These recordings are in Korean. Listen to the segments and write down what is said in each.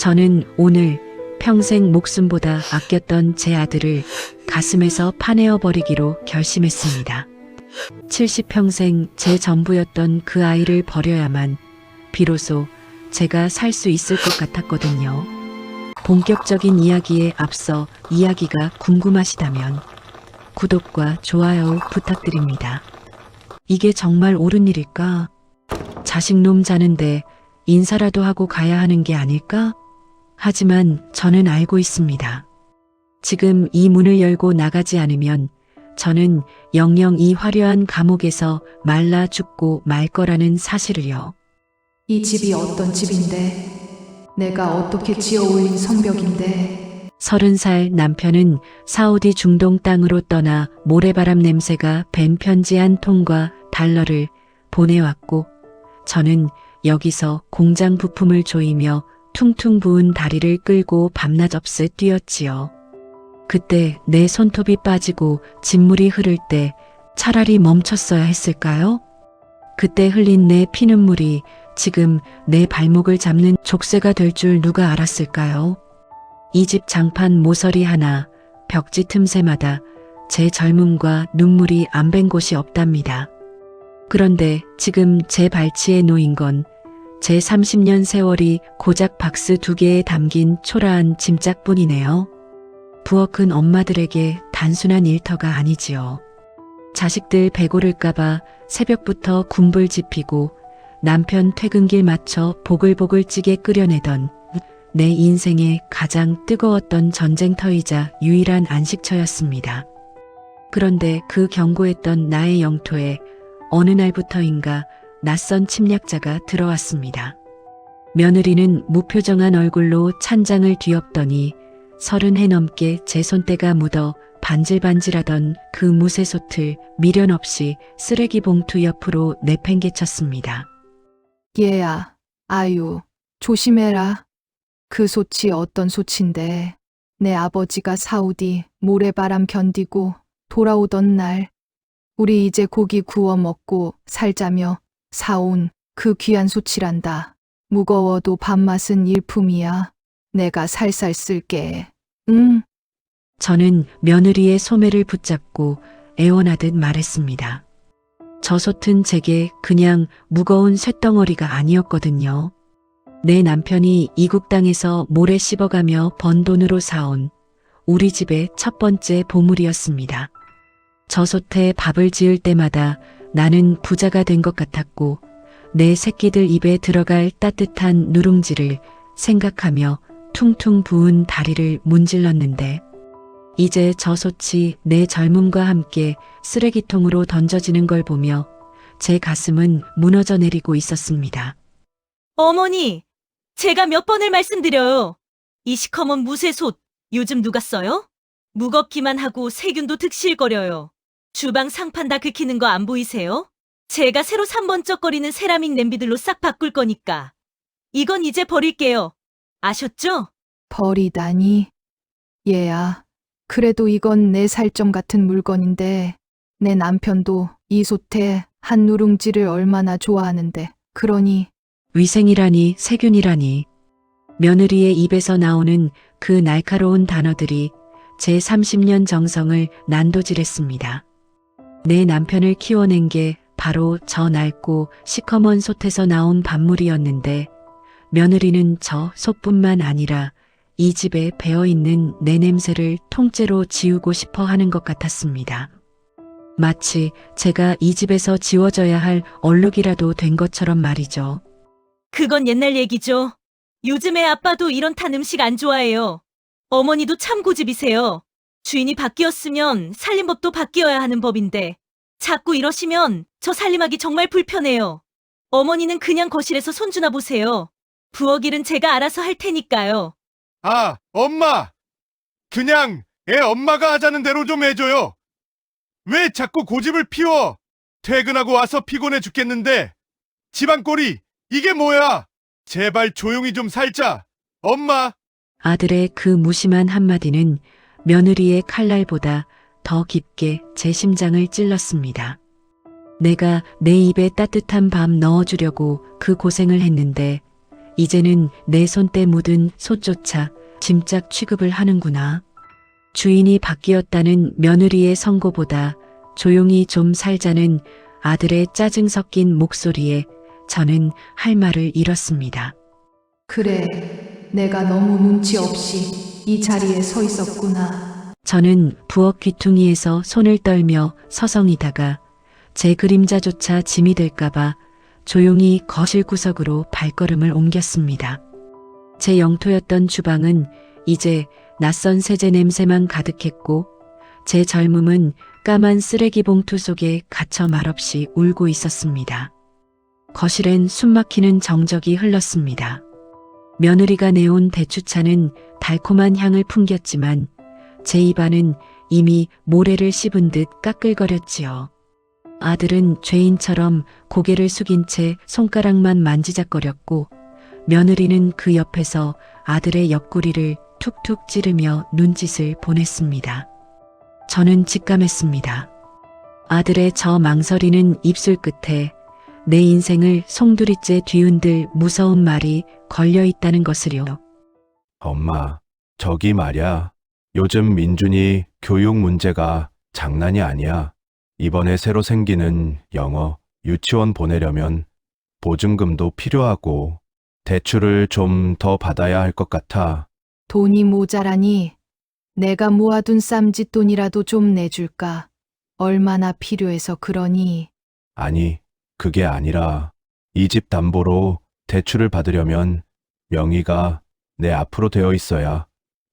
저는 오늘 평생 목숨보다 아꼈던 제 아들을 가슴에서 파내어 버리기로 결심했습니다. 70평생 제 전부였던 그 아이를 버려야만 비로소 제가 살 수 있을 것 같았거든요. 본격적인 이야기에 앞서 이야기가 궁금하시다면 구독과 좋아요 부탁드립니다. 이게 정말 옳은 일일까? 자식놈 자는데 인사라도 하고 가야 하는 게 아닐까? 하지만 저는 알고 있습니다. 지금 이 문을 열고 나가지 않으면 저는 영영 이 화려한 감옥에서 말라 죽고 말 거라는 사실을요. 이 집이 어떤 집인데, 내가 어떻게 지어 올린 성벽인데. 30살 남편은 사우디 중동 땅으로 떠나 모래바람 냄새가 밴 편지 한 통과 달러를 보내왔고, 저는 여기서 공장 부품을 조이며 퉁퉁 부은 다리를 끌고 밤낮 없이 뛰었지요. 그때 내 손톱이 빠지고 진물이 흐를 때 차라리 멈췄어야 했을까요? 그때 흘린 내 피눈물이 지금 내 발목을 잡는 족쇄가 될 줄 누가 알았을까요? 이 집 장판 모서리 하나, 벽지 틈새마다 제 젊음과 눈물이 안 밴 곳이 없답니다. 그런데 지금 제 발치에 놓인 건 제 30년 세월이 고작 박스 2개에 담긴 초라한 짐짝뿐이네요. 부엌은 엄마들에게 단순한 일터가 아니지요. 자식들 배고를까봐 새벽부터 군불 지피고 남편 퇴근길 맞춰 보글보글 찌개 끓여내던 내 인생의 가장 뜨거웠던 전쟁터이자 유일한 안식처였습니다. 그런데 그 견고했던 나의 영토에 어느 날부터인가 낯선 침략자가 들어왔습니다. 며느리는 무표정한 얼굴로 찬장을 뒤엎더니 30해 넘게 제 손때가 묻어 반질반질하던 그 무쇠솥을 미련 없이 쓰레기 봉투 옆으로 내팽개쳤습니다. 얘야, 아유, 조심해라. 그 솥이 어떤 솥인데, 내 아버지가 사우디 모래바람 견디고 돌아오던 날, 우리 이제 고기 구워 먹고 살자며 사온 그 귀한 솥이란다. 무거워도 밥맛은 일품이야. 내가 살살 쓸게. 응? 저는 며느리의 소매를 붙잡고 애원하듯 말했습니다. 저 솥은 제게 그냥 무거운 쇳덩어리가 아니었거든요. 내 남편이 이국 땅에서 모래 씹어가며 번 돈으로 사온 우리 집의 첫 번째 보물이었습니다. 저 솥에 밥을 지을 때마다 나는 부자가 된 것 같았고 내 새끼들 입에 들어갈 따뜻한 누룽지를 생각하며 퉁퉁 부은 다리를 문질렀는데 이제 저 솥이 내 젊음과 함께 쓰레기통으로 던져지는 걸 보며 제 가슴은 무너져 내리고 있었습니다. 어머니, 제가 몇 번을 말씀드려요. 이 시커먼 무쇠솥 요즘 누가 써요? 무겁기만 하고 세균도 득실거려요. 주방 상판 다 긁히는 거 안 보이세요? 제가 새로 산 번쩍거리는 세라믹 냄비들로 싹 바꿀 거니까. 이건 이제 버릴게요. 아셨죠? 버리다니. 얘야, 그래도 이건 내 살점 같은 물건인데, 내 남편도 이 솥에 한 누룽지를 얼마나 좋아하는데, 그러니. 위생이라니 세균이라니. 며느리의 입에서 나오는 그 날카로운 단어들이 제 30년 정성을 난도질했습니다. 내 남편을 키워낸 게 바로 저 낡고 시커먼 솥에서 나온 밥물이었는데 며느리는 저 솥뿐만 아니라 이 집에 배어있는 내 냄새를 통째로 지우고 싶어 하는 것 같았습니다. 마치 제가 이 집에서 지워져야 할 얼룩이라도 된 것처럼 말이죠. 그건 옛날 얘기죠. 요즘에 아빠도 이런 탄 음식 안 좋아해요. 어머니도 참 고집이세요. 주인이 바뀌었으면 살림법도 바뀌어야 하는 법인데 자꾸 이러시면 저 살림하기 정말 불편해요. 어머니는 그냥 거실에서 손주나 보세요. 부엌 일은 제가 알아서 할 테니까요. 아, 엄마! 그냥 애 엄마가 하자는 대로 좀 해줘요. 왜 자꾸 고집을 피워? 퇴근하고 와서 피곤해 죽겠는데. 집안꼴이 이게 뭐야? 제발 조용히 좀 살자. 엄마! 아들의 그 무심한 한마디는 며느리의 칼날보다 더 깊게 제 심장을 찔렀습니다. 내가 내 입에 따뜻한 밥 넣어주려고 그 고생을 했는데 이제는 내 손때 묻은 솥조차 짐작 취급을 하는구나. 주인이 바뀌었다는 며느리의 선고보다 조용히 좀 살자는 아들의 짜증 섞인 목소리에 저는 할 말을 잃었습니다. 그래, 내가 너무 눈치 없이 이 자리에 서 있었구나. 저는 부엌 귀퉁이에서 손을 떨며 서성이다가 제 그림자조차 짐이 될까봐 조용히 거실 구석으로 발걸음을 옮겼습니다. 제 영토였던 주방은 이제 낯선 세제 냄새만 가득했고 제 젊음은 까만 쓰레기 봉투 속에 갇혀 말없이 울고 있었습니다. 거실엔 숨막히는 정적이 흘렀습니다. 며느리가 내온 대추차는 달콤한 향을 풍겼지만 제 입안은 이미 모래를 씹은 듯 까끌거렸지요. 아들은 죄인처럼 고개를 숙인 채 손가락만 만지작거렸고 며느리는 그 옆에서 아들의 옆구리를 툭툭 찌르며 눈짓을 보냈습니다. 저는 직감했습니다. 아들의 저 망설이는 입술 끝에 내 인생을 송두리째 뒤흔들 무서운 말이 걸려 있다는 것을요. 엄마, 저기 말야. 요즘 민준이 교육 문제가 장난이 아니야. 이번에 새로 생기는 영어 유치원 보내려면 보증금도 필요하고 대출을 좀 더 받아야 할 것 같아. 돈이 모자라니 내가 모아둔 쌈짓돈이라도 좀 내줄까? 얼마나 필요해서 그러니? 아니, 그게 아니라 이 집 담보로 대출을 받으려면 명의가 내 앞으로 되어 있어야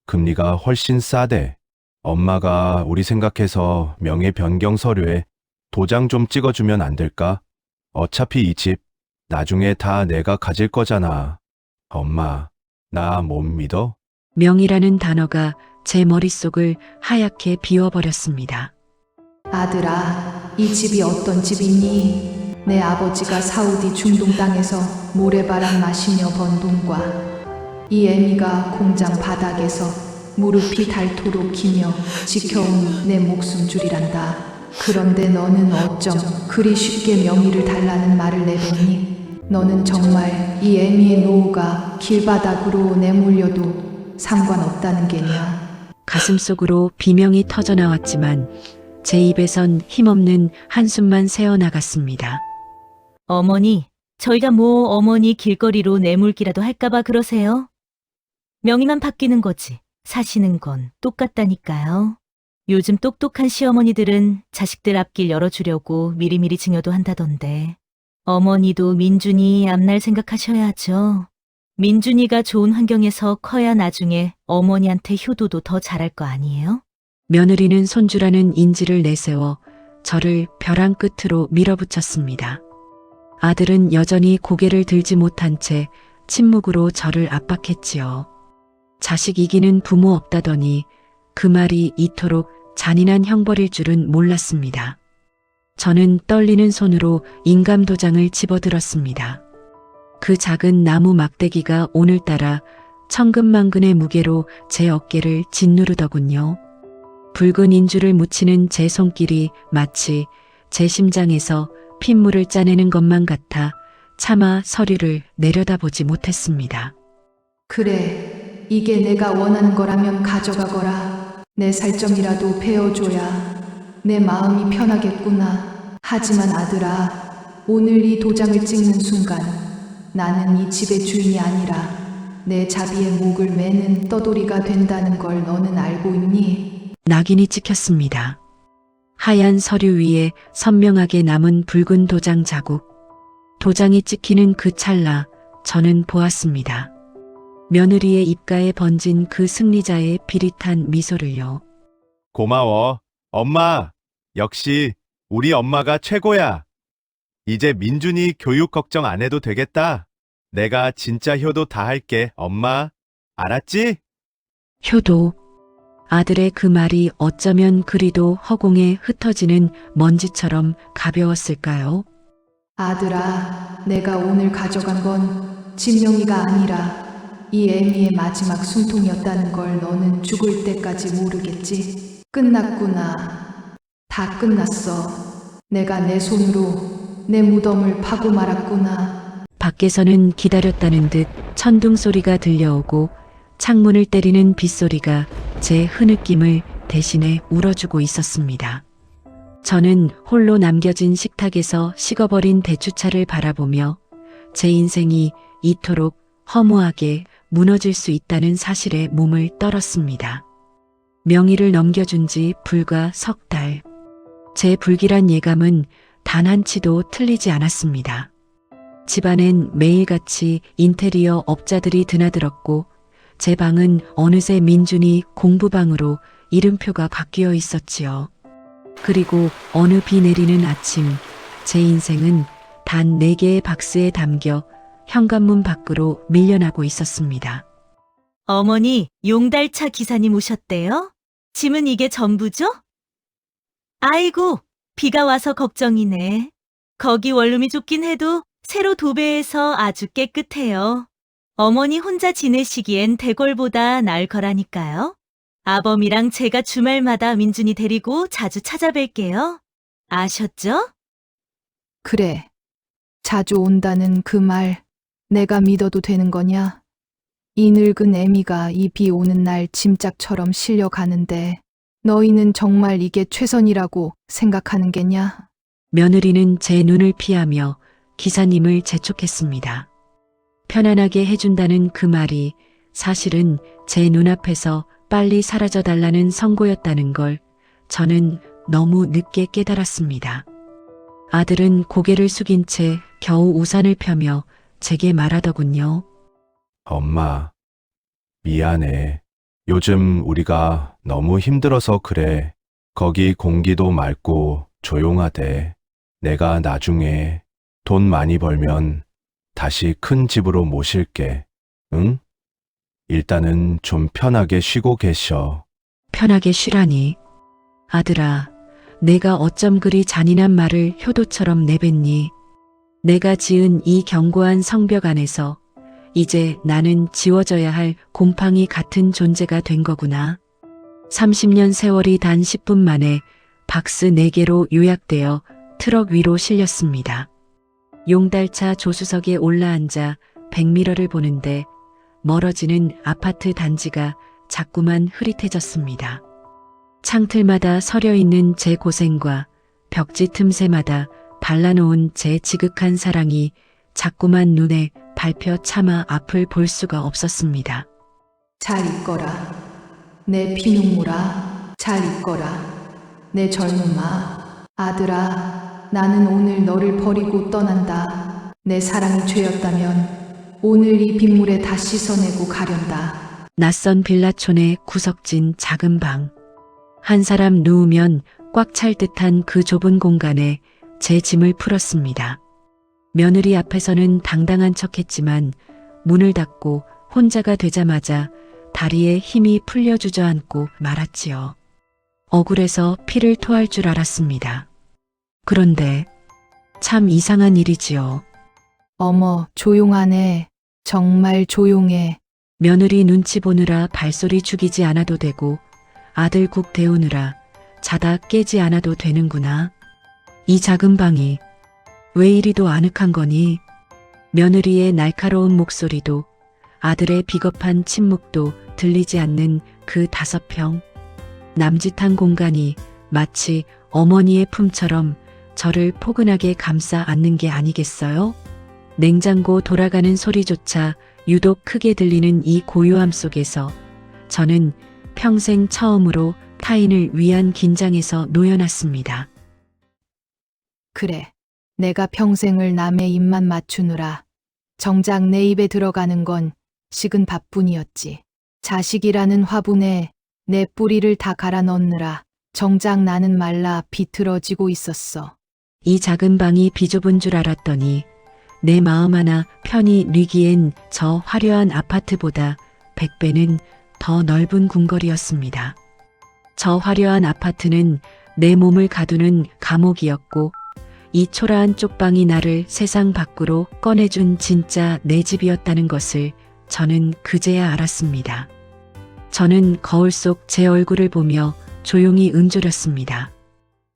금리가 훨씬 싸대. 엄마가 우리 생각해서 명예 변경 서류에 도장 좀 찍어주면 안 될까? 어차피 이 집 나중에 다 내가 가질 거잖아. 엄마, 나 못 믿어? 명이라는 단어가 제 머릿속을 하얗게 비워버렸습니다. 아들아, 이 집이 어떤 집이니? 내 아버지가 사우디 중동 땅에서 모래바람 마시며 번 돈과 이 애미가 공장 바닥에서 무릎이 닳도록 기며 지켜온 내 목숨 줄이란다. 그런데 너는 어쩜 그리 쉽게 명의를 달라는 말을 내뱉니? 너는 정말 이 애미의 노후가 길바닥으로 내몰려도 상관없다는 게냐? 가슴속으로 비명이 터져나왔지만 제 입에선 힘없는 한숨만 새어나갔습니다. 어머니, 저희가 뭐 어머니 길거리로 내몰기라도 할까봐 그러세요? 명의만 바뀌는 거지. 사시는 건 똑같다니까요. 요즘 똑똑한 시어머니들은 자식들 앞길 열어주려고 미리미리 증여도 한다던데. 어머니도 민준이 앞날 생각하셔야죠. 민준이가 좋은 환경에서 커야 나중에 어머니한테 효도도 더 잘할 거 아니에요? 며느리는 손주라는 인지를 내세워 저를 벼랑 끝으로 밀어붙였습니다. 아들은 여전히 고개를 들지 못한 채 침묵으로 저를 압박했지요. 자식 이기는 부모 없다더니 그 말이 이토록 잔인한 형벌일 줄은 몰랐습니다. 저는 떨리는 손으로 인감도장을 집어들었습니다. 그 작은 나무 막대기가 오늘따라 천근만근의 무게로 제 어깨를 짓누르더군요. 붉은 인주를 묻히는 제 손길이 마치 제 심장에서 핏물을 짜내는 것만 같아 차마 서류를 내려다보지 못했습니다. 그래, 이게 내가 원하는 거라면 가져가거라. 내 살점이라도 베어줘야 내 마음이 편하겠구나. 하지만 아들아, 오늘 이 도장을 찍는 순간 나는 이 집의 주인이 아니라 내 자비의 목을 매는 떠돌이가 된다는 걸 너는 알고 있니? 낙인이 찍혔습니다. 하얀 서류 위에 선명하게 남은 붉은 도장 자국. 도장이 찍히는 그 찰나 저는 보았습니다. 며느리의 입가에 번진 그 승리자의 비릿한 미소를요. 고마워. 엄마, 역시 우리 엄마가 최고야. 이제 민준이 교육 걱정 안 해도 되겠다. 내가 진짜 효도 다 할게, 엄마. 알았지? 효도. 아들의 그 말이 어쩌면 그리도 허공에 흩어지는 먼지처럼 가벼웠을까요? 아들아, 내가 오늘 가져간 건 진명이가 아니라 이 애미의 마지막 숨통이었다는 걸 너는 죽을 때까지 모르겠지? 끝났구나. 다 끝났어. 내가 내 손으로 내 무덤을 파고 말았구나. 밖에서는 기다렸다는 듯 천둥 소리가 들려오고 창문을 때리는 빗소리가 제 흐느낌을 대신에 울어주고 있었습니다. 저는 홀로 남겨진 식탁에서 식어버린 대추차를 바라보며 제 인생이 이토록 허무하게 무너질 수 있다는 사실에 몸을 떨었습니다. 명의를 넘겨준 지 불과 석 달. 제 불길한 예감은 단 한치도 틀리지 않았습니다. 집안엔 매일같이 인테리어 업자들이 드나들었고 제 방은 어느새 민준이 공부방으로 이름표가 바뀌어 있었지요. 그리고 어느 비 내리는 아침 제 인생은 단 4개의 박스에 담겨 현관문 밖으로 밀려나고 있었습니다. 어머니, 용달차 기사님 오셨대요? 짐은 이게 전부죠? 아이고, 비가 와서 걱정이네. 거기 원룸이 좁긴 해도 새로 도배해서 아주 깨끗해요. 어머니 혼자 지내시기엔 대궐보다 나을 거라니까요. 아범이랑 제가 주말마다 민준이 데리고 자주 찾아뵐게요. 아셨죠? 그래. 자주 온다는 그 말 내가 믿어도 되는 거냐? 이 늙은 애미가 이 비 오는 날 짐짝처럼 실려가는데 너희는 정말 이게 최선이라고 생각하는 게냐? 며느리는 제 눈을 피하며 기사님을 재촉했습니다. 편안하게 해준다는 그 말이 사실은 제 눈앞에서 빨리 사라져 달라는 선고였다는 걸 저는 너무 늦게 깨달았습니다. 아들은 고개를 숙인 채 겨우 우산을 펴며 제게 말하더군요. 엄마, 미안해. 요즘 우리가 너무 힘들어서 그래. 거기 공기도 맑고 조용하대. 내가 나중에 돈 많이 벌면 다시 큰 집으로 모실게. 응? 일단은 좀 편하게 쉬고 계셔. 편하게 쉬라니. 아들아, 내가 어쩜 그리 잔인한 말을 효도처럼 내뱉니? 내가 지은 이 견고한 성벽 안에서 이제 나는 지워져야 할 곰팡이 같은 존재가 된 거구나. 30년 세월이 단 10분 만에 박스 4개로 요약되어 트럭 위로 실렸습니다. 용달차 조수석에 올라앉아 백미러를 보는데 멀어지는 아파트 단지가 자꾸만 흐릿해졌습니다. 창틀마다 서려 있는 제 고생과 벽지 틈새마다 발라놓은 제 지극한 사랑이 자꾸만 눈에 밟혀 차마 앞을 볼 수가 없었습니다. 잘 있거라. 내 피눈물아, 잘 있거라. 내 젊음아, 아들아, 나는 오늘 너를 버리고 떠난다. 내 사랑이 죄였다면 오늘 이 빗물에 다 씻어내고 가련다. 낯선 빌라촌의 구석진 작은 방. 한 사람 누우면 꽉 찰 듯한 그 좁은 공간에 제 짐을 풀었습니다. 며느리 앞에서는 당당한 척했지만 문을 닫고 혼자가 되자마자 다리에 힘이 풀려 주저앉고 말았지요. 억울해서 피를 토할 줄 알았습니다. 그런데 참 이상한 일이지요. 어머, 조용하네. 정말 조용해. 며느리 눈치 보느라 발소리 죽이지 않아도 되고 아들 국 데우느라 자다 깨지 않아도 되는구나. 이 작은 방이 왜 이리도 아늑한 거니? 며느리의 날카로운 목소리도 아들의 비겁한 침묵도 들리지 않는 그 5평. 남짓한 공간이 마치 어머니의 품처럼 저를 포근하게 감싸 안는 게 아니겠어요? 냉장고 돌아가는 소리조차 유독 크게 들리는 이 고요함 속에서 저는 평생 처음으로 타인을 위한 긴장에서 놓여놨습니다. 그래. 내가 평생을 남의 입만 맞추느라 정작 내 입에 들어가는 건 식은 밥뿐이었지. 자식이라는 화분에 내 뿌리를 다 갈아 넣느라 정작 나는 말라 비틀어지고 있었어. 이 작은 방이 비좁은 줄 알았더니 내 마음 하나 편히 누기엔 저 화려한 아파트보다 100배는 더 넓은 궁궐이었습니다. 저 화려한 아파트는 내 몸을 가두는 감옥이었고 이 초라한 쪽방이 나를 세상 밖으로 꺼내준 진짜 내 집이었다는 것을 저는 그제야 알았습니다. 저는 거울 속 제 얼굴을 보며 조용히 은조렸습니다.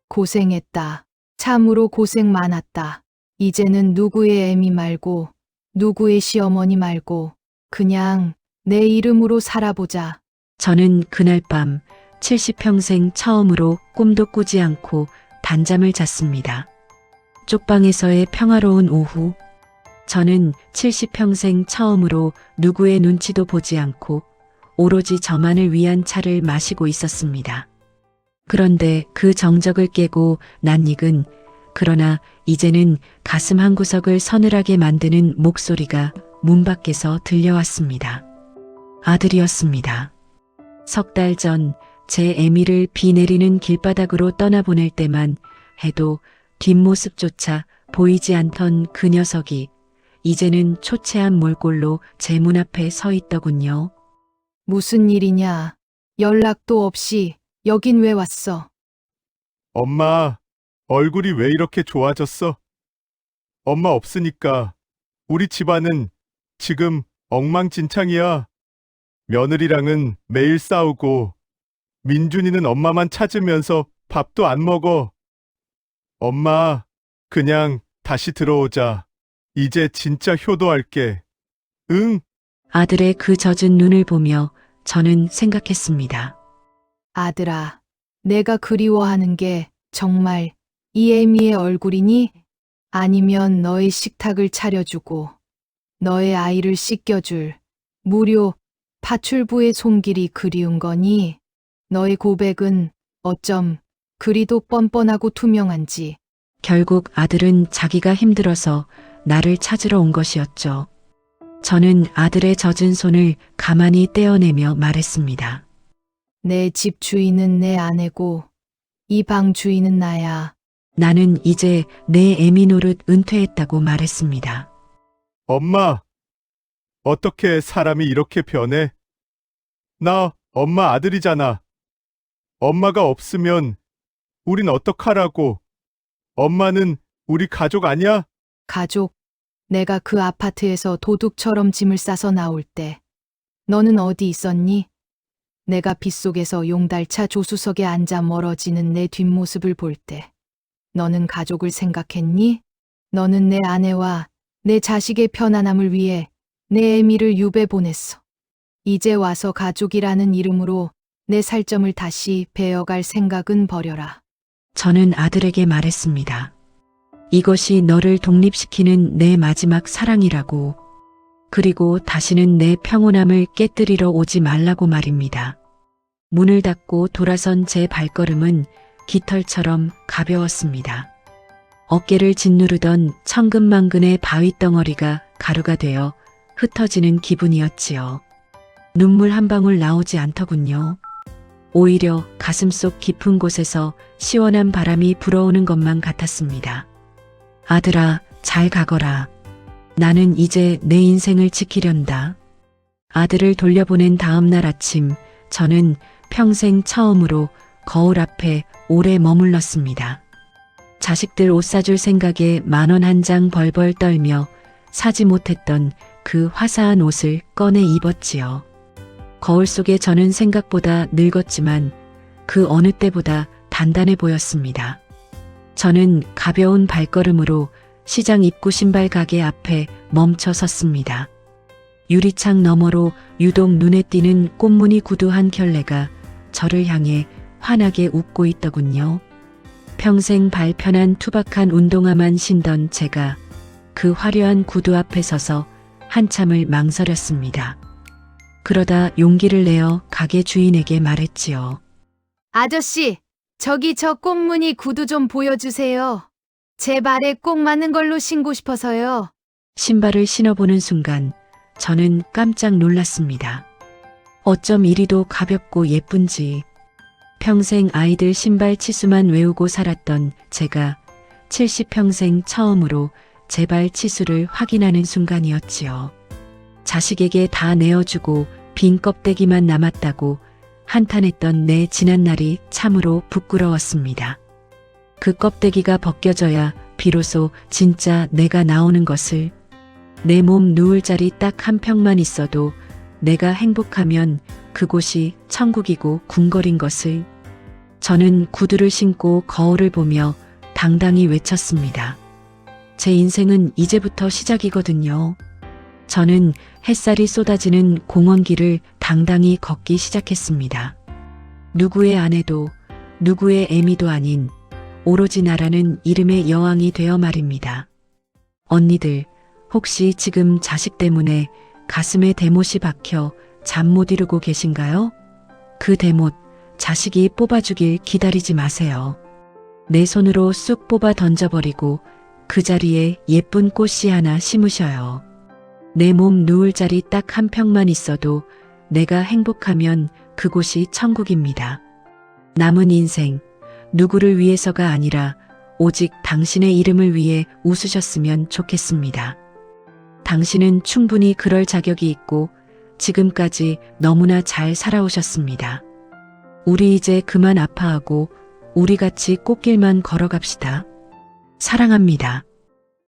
고생했다. 참으로 고생 많았다. 이제는 누구의 애미 말고 누구의 시어머니 말고 그냥 내 이름으로 살아보자. 저는 그날 밤 70평생 처음으로 꿈도 꾸지 않고 단잠을 잤습니다. 쪽방에서의 평화로운 오후, 저는 70평생 처음으로 누구의 눈치도 보지 않고 오로지 저만을 위한 차를 마시고 있었습니다. 그런데 그 정적을 깨고 낯익은 그러나 이제는 가슴 한구석을 서늘하게 만드는 목소리가 문 밖에서 들려왔습니다. 아들이었습니다. 석 달 전 제 애미를 비 내리는 길바닥으로 떠나보낼 때만 해도 뒷모습조차 보이지 않던 그 녀석이 이제는 초췌한 몰골로 제 문 앞에 서 있더군요. 무슨 일이냐? 연락도 없이 여긴 왜 왔어? 엄마, 얼굴이 왜 이렇게 좋아졌어? 엄마 없으니까 우리 집안은 지금 엉망진창이야. 며느리랑은 매일 싸우고 민준이는 엄마만 찾으면서 밥도 안 먹어. 엄마, 그냥 다시 들어오자. 이제 진짜 효도할게. 응? 아들의 그 젖은 눈을 보며 저는 생각했습니다. 아들아, 내가 그리워하는 게 정말 이 애미의 얼굴이니? 아니면 너의 식탁을 차려주고 너의 아이를 씻겨줄 무료 파출부의 손길이 그리운 거니? 너의 고백은 어쩜 그리도 뻔뻔하고 투명한지. 결국 아들은 자기가 힘들어서 나를 찾으러 온 것이었죠. 저는 아들의 젖은 손을 가만히 떼어내며 말했습니다. 내 집 주인은 내 아내고 이 방 주인은 나야. 나는 이제 내 애미 노릇 은퇴했다고 말했습니다. 엄마, 어떻게 사람이 이렇게 변해? 나 엄마 아들이잖아. 엄마가 없으면 우린 어떡하라고? 엄마는 우리 가족 아니야? 가족, 내가 그 아파트에서 도둑처럼 짐을 싸서 나올 때 너는 어디 있었니? 내가 빗속에서 용달차 조수석에 앉아 멀어지는 내 뒷모습을 볼 때 너는 가족을 생각했니? 너는 내 아내와 내 자식의 편안함을 위해 내 애미를 유배 보냈어. 이제 와서 가족이라는 이름으로 내 살점을 다시 베어갈 생각은 버려라. 저는 아들에게 말했습니다. 이것이 너를 독립시키는 내 마지막 사랑이라고. 그리고 다시는 내 평온함을 깨뜨리러 오지 말라고 말입니다. 문을 닫고 돌아선 제 발걸음은 깃털처럼 가벼웠습니다. 어깨를 짓누르던 천근만근의 바위덩어리가 가루가 되어 흩어지는 기분이었지요. 눈물 한 방울 나오지 않더군요. 오히려 가슴속 깊은 곳에서 시원한 바람이 불어오는 것만 같았습니다. 아들아, 잘 가거라. 나는 이제 내 인생을 지키련다. 아들을 돌려보낸 다음 날 아침, 저는 평생 처음으로 거울 앞에 오래 머물렀습니다. 자식들 옷 사줄 생각에 10,000원 한 장 벌벌 떨며 사지 못했던 그 화사한 옷을 꺼내 입었지요. 거울 속에 저는 생각보다 늙었지만 그 어느 때보다 단단해 보였습니다. 저는 가벼운 발걸음으로 시장 입구 신발 가게 앞에 멈춰 섰습니다. 유리창 너머로 유독 눈에 띄는 꽃무늬 구두 한 켤레가 저를 향해 환하게 웃고 있더군요. 평생 발편한 투박한 운동화만 신던 제가 그 화려한 구두 앞에 서서 한참을 망설였습니다. 그러다 용기를 내어 가게 주인에게 말했지요. 아저씨, 저기 저 꽃무늬 구두 좀 보여주세요. 제 발에 꼭 맞는 걸로 신고 싶어서요. 신발을 신어보는 순간 저는 깜짝 놀랐습니다. 어쩜 이리도 가볍고 예쁜지. 평생 아이들 신발 치수만 외우고 살았던 제가 70평생 처음으로 제 발 치수를 확인하는 순간이었지요. 자식에게 다 내어주고 빈 껍데기만 남았다고 한탄했던 내 지난날이 참으로 부끄러웠습니다. 그 껍데기가 벗겨져야 비로소 진짜 내가 나오는 것을, 내 몸 누울 자리 딱 한 평만 있어도 내가 행복하면 그곳이 천국이고 궁궐인 것을. 저는 구두를 신고 거울을 보며 당당히 외쳤습니다. 제 인생은 이제부터 시작이거든요. 저는 햇살이 쏟아지는 공원길을 당당히 걷기 시작했습니다. 누구의 아내도 누구의 애미도 아닌 오로지 나라는 이름의 여왕이 되어 말입니다. 언니들, 혹시 지금 자식 때문에 가슴에 대못이 박혀 잠 못 이루고 계신가요? 그 대못, 자식이 뽑아주길 기다리지 마세요. 내 손으로 쑥 뽑아 던져버리고 그 자리에 예쁜 꽃씨 하나 심으셔요. 내 몸 누울 자리 딱 한 평만 있어도 내가 행복하면 그곳이 천국입니다. 남은 인생, 누구를 위해서가 아니라 오직 당신의 이름을 위해 웃으셨으면 좋겠습니다. 당신은 충분히 그럴 자격이 있고 지금까지 너무나 잘 살아오셨습니다. 우리 이제 그만 아파하고 우리 같이 꽃길만 걸어갑시다. 사랑합니다.